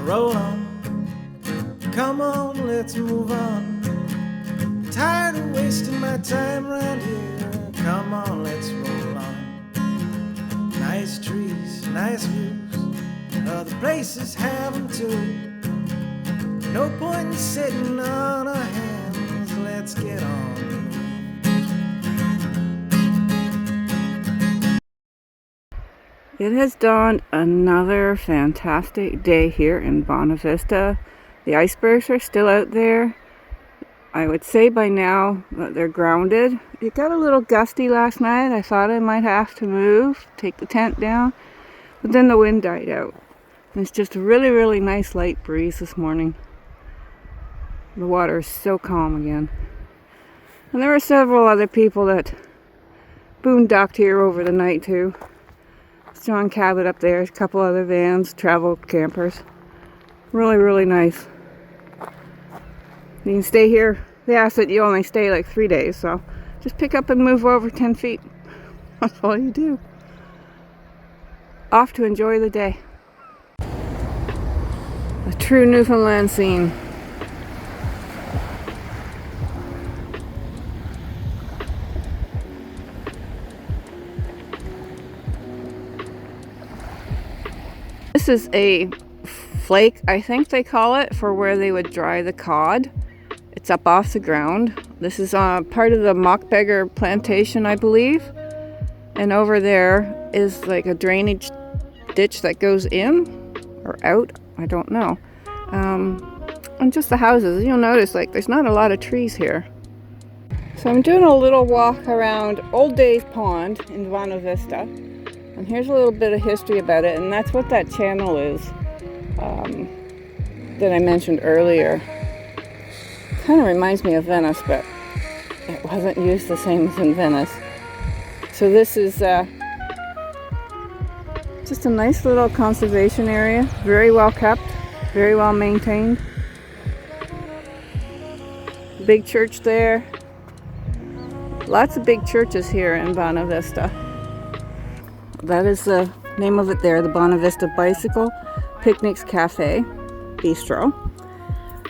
roll on. Come on, let's move on. Tired of wasting my time around here. Come on, let's roll on. Nice trees, nice views, other places have them too. No point in sitting on our hands, let's get on. It has dawned another fantastic day here in Bonavista. The icebergs are still out there. I would say by now that they're grounded. It got a little gusty last night. I thought I might have to move, take the tent down, but then the wind died out. And it's just a really, really nice light breeze this morning. The water is so calm again. And there were several other people that boondocked here over the night too. John Cabot up there, a couple other vans, travel campers. Really, really nice. You can stay here. They ask that you only stay like 3 days, so just pick up and move over 10 feet. That's all you do. Off to enjoy the day. A true Newfoundland scene. This is a flake, I think they call it, for where they would dry the cod. It's up off the ground. This is part of the Mockbeggar plantation, I believe. And over there is like a drainage ditch that goes in or out, I don't know. And just the houses, you'll notice like there's not a lot of trees here. So I'm doing a little walk around Old Days Pond in Bonavista. And here's a little bit of history about it, and that's what that channel is that I mentioned earlier. Kind of reminds me of Venice, but it wasn't used the same as in Venice. So this is just a nice little conservation area, very well kept, very well maintained. Big church there. Lots of big churches here in Bonavista. That is the name of it there, the Bonavista Bicycle Picnics Cafe Bistro.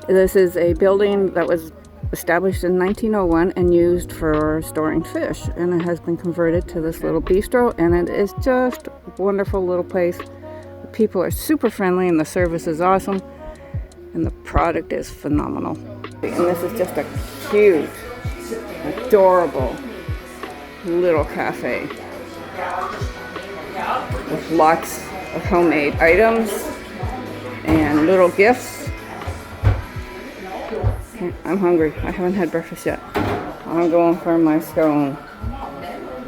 This is a building that was established in 1901 and used for storing fish, and it has been converted to this little bistro, and it is just a wonderful little place. The people are super friendly and the service is awesome, and the product is phenomenal. And this is just a cute, adorable little cafe with lots of homemade items and little gifts. I'm hungry. I haven't had breakfast yet. I'm going for my scone.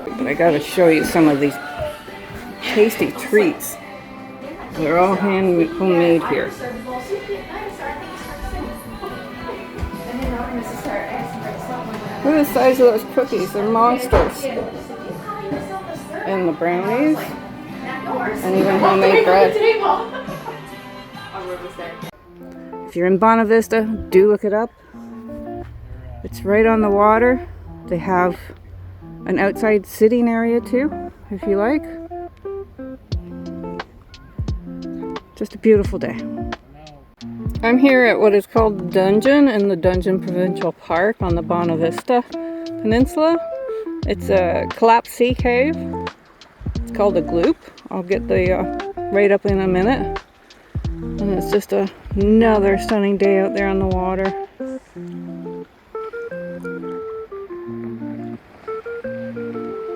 But I gotta show you some of these tasty treats. They're all homemade here. Look at the size of those cookies. They're monsters. And the brownies. And even homemade bread. If you're in Bonavista, do look it up. It's right on the water. They have an outside sitting area too, if you like. Just a beautiful day. I'm here at what is called the Dungeon in the Dungeon Provincial Park on the Bonavista Peninsula. It's a collapsed sea cave. It's called a gloop. I'll get the right up in a minute. And it's just another stunning day out there on the water.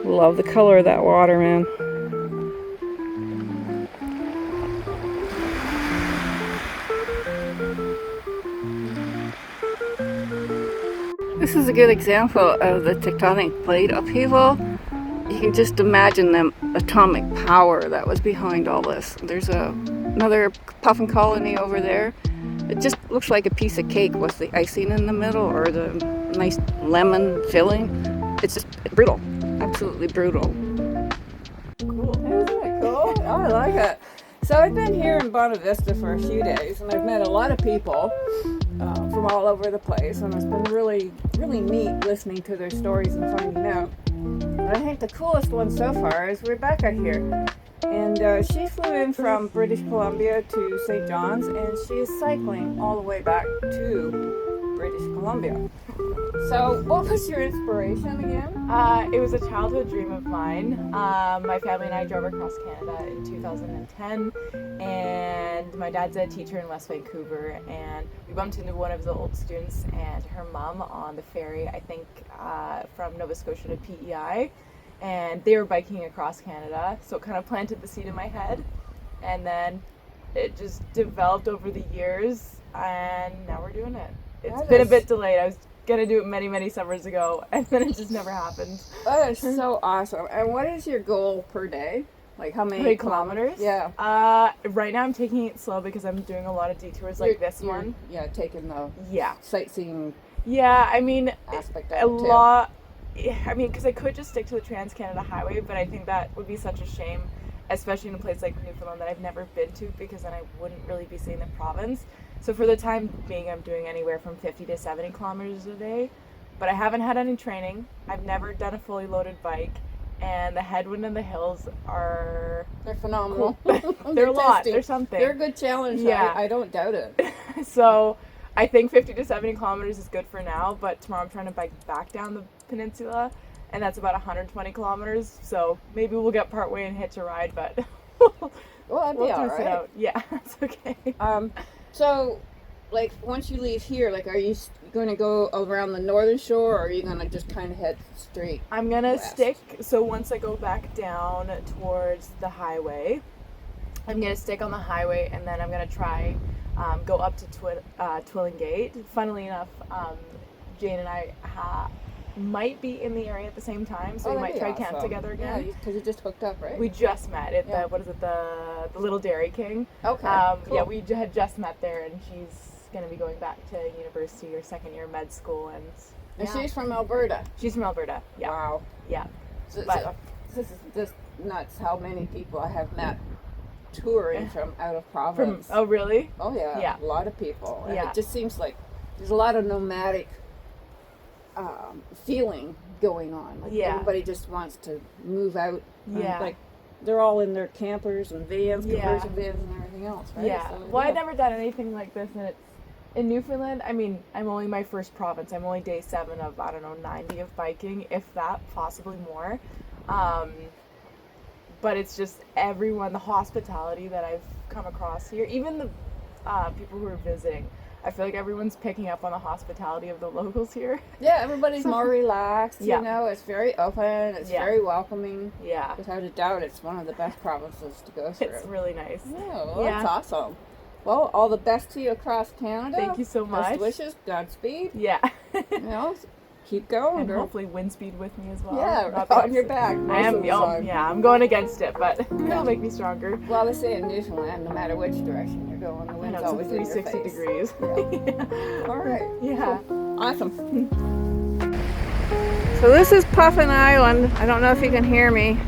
Love the color of that water, man. This is a good example of the tectonic plate upheaval. You can just imagine the atomic power that was behind all this. There's another puffin colony over there. It just looks like a piece of cake with the icing in the middle or the nice lemon filling. It's just brutal. Absolutely brutal. Cool. Isn't it cool? Oh, I like it. So I've been here in Bonavista for a few days, and I've met a lot of people from all over the place, and it's been really, really neat listening to their stories and finding out. But I think the coolest one so far is Rebecca here. And she flew in from British Columbia to St. John's, and she is cycling all the way back to British Columbia. So, what was your inspiration again? It was a childhood dream of mine. My family and I drove across Canada in 2010, and my dad's a teacher in West Vancouver, and we bumped into one of the old students and her mom on the ferry, I think from Nova Scotia to PEI, and they were biking across Canada, so it kind of planted the seed in my head, and then it just developed over the years, and now we're doing it. It's been a bit delayed. I was gonna do it many summers ago, and then it just never happened. That is so awesome. And what is your goal per day? Like how many kilometers? Yeah. Right now I'm taking it slow because I'm doing a lot of detours like this one. Yeah, taking the Yeah. sightseeing. Yeah, I mean, aspect of a lot. I mean, because I could just stick to the Trans-Canada Highway, but I think that would be such a shame, especially in a place like Newfoundland that I've never been to, because then I wouldn't really be seeing the province. So for the time being, I'm doing anywhere from 50 to 70 kilometers a day, but I haven't had any training. I've never done a fully loaded bike, and the headwind and the hills are... They're phenomenal. Cool. They're a lot. They're something. They're a good challenge. Yeah. I don't doubt it. So I think 50 to 70 kilometers is good for now, but tomorrow I'm trying to bike back down the peninsula, and that's about 120 kilometers, so maybe we'll get partway and hitch a ride, but well, that'd be all test it out. Yeah, that's okay. So, like, once you leave here, like, are you going to go around the northern shore, or are you going to just kind of head straight I'm going to west? stick, so once I go back down towards the highway, I'm going to stick on the highway, and then I'm going to try go up to Twillingate. Funnily enough, Jane and I might be in the area at the same time, so we might try camp together again. Yeah, because you just hooked up, right? We just met at the Little Dairy King. Okay, cool. Yeah, we had just met there, and she's going to be going back to university or second year med school, and she's from Alberta. She's from Alberta. Yeah. Wow. Yeah. So this is just nuts how many people I have met touring from out of province. Oh, really? Oh, yeah. Yeah. A lot of people. And yeah. It just seems like there's a lot of nomadic feeling going on. Like everybody just wants to move out. Yeah. Like they're all in their campers and vans, conversion vans and everything else, right? Yeah. So, well, I've never done anything like this, and it's in Newfoundland. I mean, I'm only my first province. I'm only day 7 of, I don't know, 90 of biking, if that, possibly more. But it's just everyone, the hospitality that I've come across here, even the people who are visiting. I feel like everyone's picking up on the hospitality of the locals here. Yeah, everybody's more relaxed, you know, it's very open, it's very welcoming. Yeah. Without a doubt, it's one of the best provinces to go through. It's really nice. Yeah, well, that's awesome. Well, all the best to you across Canada. Thank you so much. Best wishes, Godspeed. Yeah. You know, keep going, and girl. hopefully wind speed with me as well. Yeah, on your back. I am. Yeah, I'm going against it, but it'll make me stronger. Well, they say in Newfoundland, no matter which direction you're going, the wind's always in your face. 360 degrees. Yeah. All right. Yeah. Cool. Awesome. So this is Puffin Island. I don't know if you can hear me.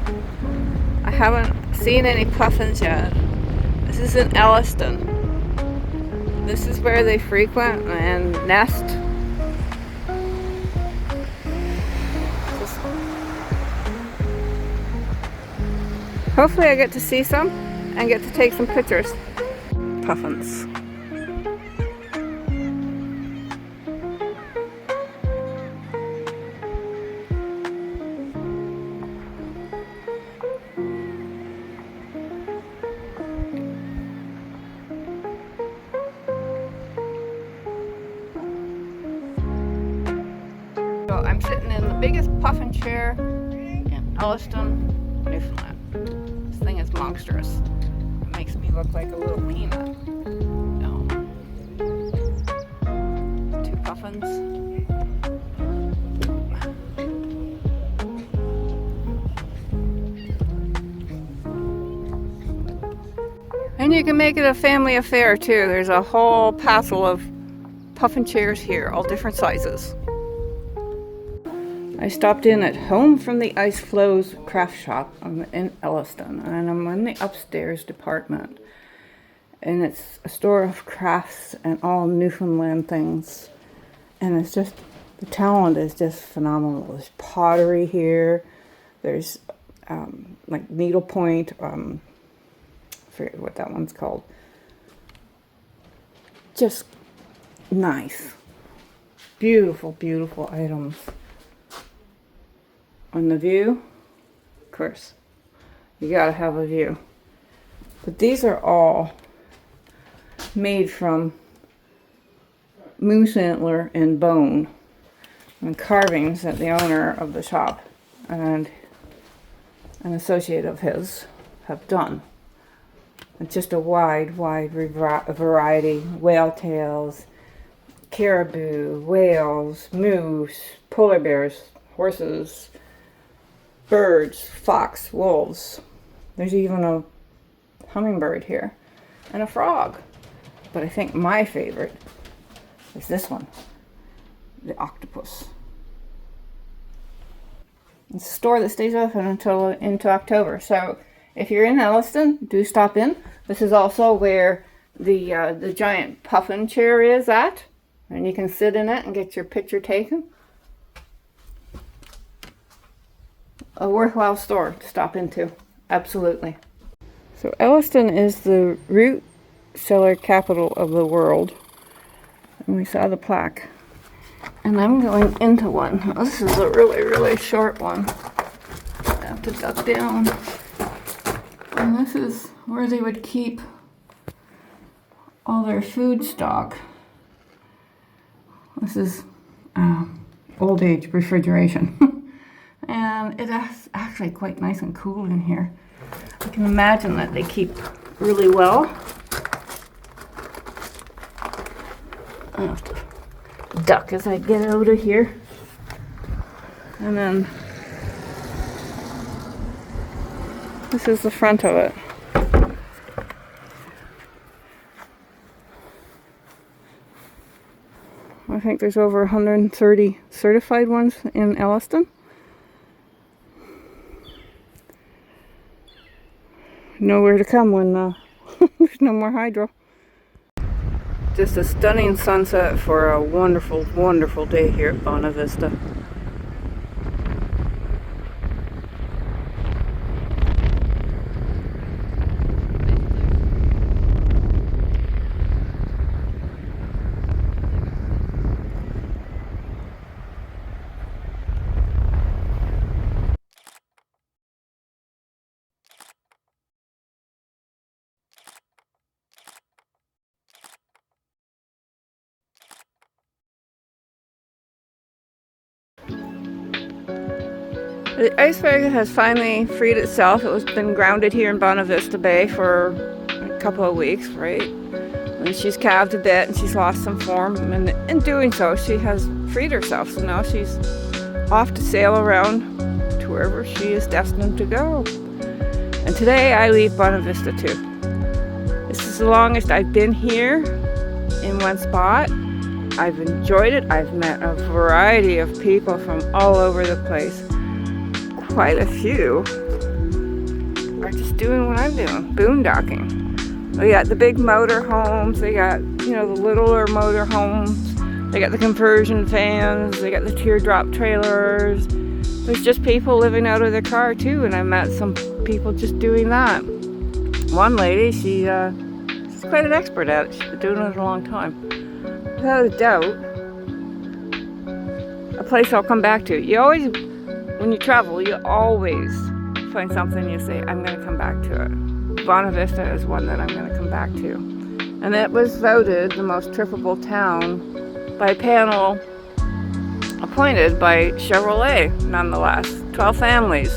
I haven't seen any puffins yet. This is in Elliston. This is where they frequent and nest. Hopefully I get to see some and get to take some pictures. Puffins. So I'm sitting in the biggest puffin chair in Elliston, Newfoundland. This thing is monstrous. It makes me look like a little peanut. No. 2 puffins. And you can make it a family affair too. There's a whole passel of puffin chairs here, all different sizes. I stopped in at Home from the Ice Flows craft shop in Elliston, and I'm in the upstairs department. And it's a store of crafts and all Newfoundland things. And it's just, the talent is just phenomenal. There's pottery here. There's like needlepoint, forget what that one's called. Just nice. Beautiful, beautiful items. On the view, of course, you gotta have a view. But these are all made from moose antler and bone and carvings that the owner of the shop and an associate of his have done. It's just a wide variety. Whale tails, caribou, whales, moose, polar bears, horses, birds, fox, wolves. There's even a hummingbird here and a frog. But I think my favorite is this one, the octopus. It's a store that stays open until into October. So if you're in Elliston, do stop in. This is also where the giant puffin chair is at, and you can sit in it and get your picture taken. A worthwhile store to stop into, absolutely. So Elliston is the root cellar capital of the world, and we saw the plaque. And I'm going into one. This is a really short one. I have to duck down. And this is where they would keep all their food stock. This is old age refrigeration. And it is actually quite nice and cool in here. I can imagine that they keep really well. I have to duck as I get out of here. And then this is the front of it. I think there's over 130 certified ones in Elliston. Nowhere to come when there's no more hydro. Just a stunning sunset for a wonderful, wonderful day here at Bonavista. The iceberg has finally freed itself. It was been grounded here in Bonavista Bay for a couple of weeks, right? And she's calved a bit and she's lost some form, and in doing so she has freed herself. So now she's off to sail around to wherever she is destined to go. And today I leave Bonavista too. This is the longest I've been here in one spot. I've enjoyed it. I've met a variety of people from all over the place. Quite a few are just doing what I'm doing, boondocking. They got the big motor homes, they got, you know, the littler motor homes, they got the conversion vans, they got the teardrop trailers. There's just people living out of their car too, and I met some people just doing that. One lady, she's quite an expert at it. She's been doing it a long time. Without a doubt, a place I'll come back to. You always, when you travel, you always find something you say, I'm going to come back to it. Bonavista is one that I'm going to come back to. And it was voted the most trippable town by a panel appointed by Chevrolet, nonetheless. 12 families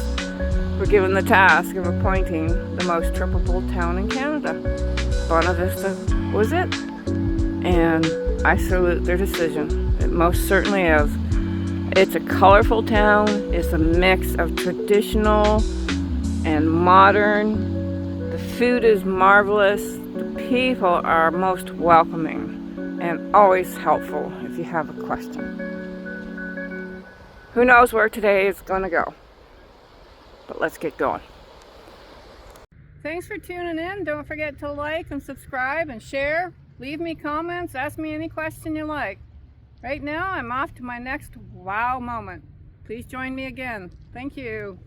were given the task of appointing the most trippable town in Canada. Bonavista was it. And I salute their decision. It most certainly is. It's a colorful town. It's a mix of traditional and modern. The food is marvelous. The people are most welcoming and always helpful if you have a question. Who knows where today is going to go? But let's get going. Thanks for tuning in. Don't forget to like and subscribe and share. Leave me comments. Ask me any question you like. Right now, I'm off to my next wow moment. Please join me again. Thank you.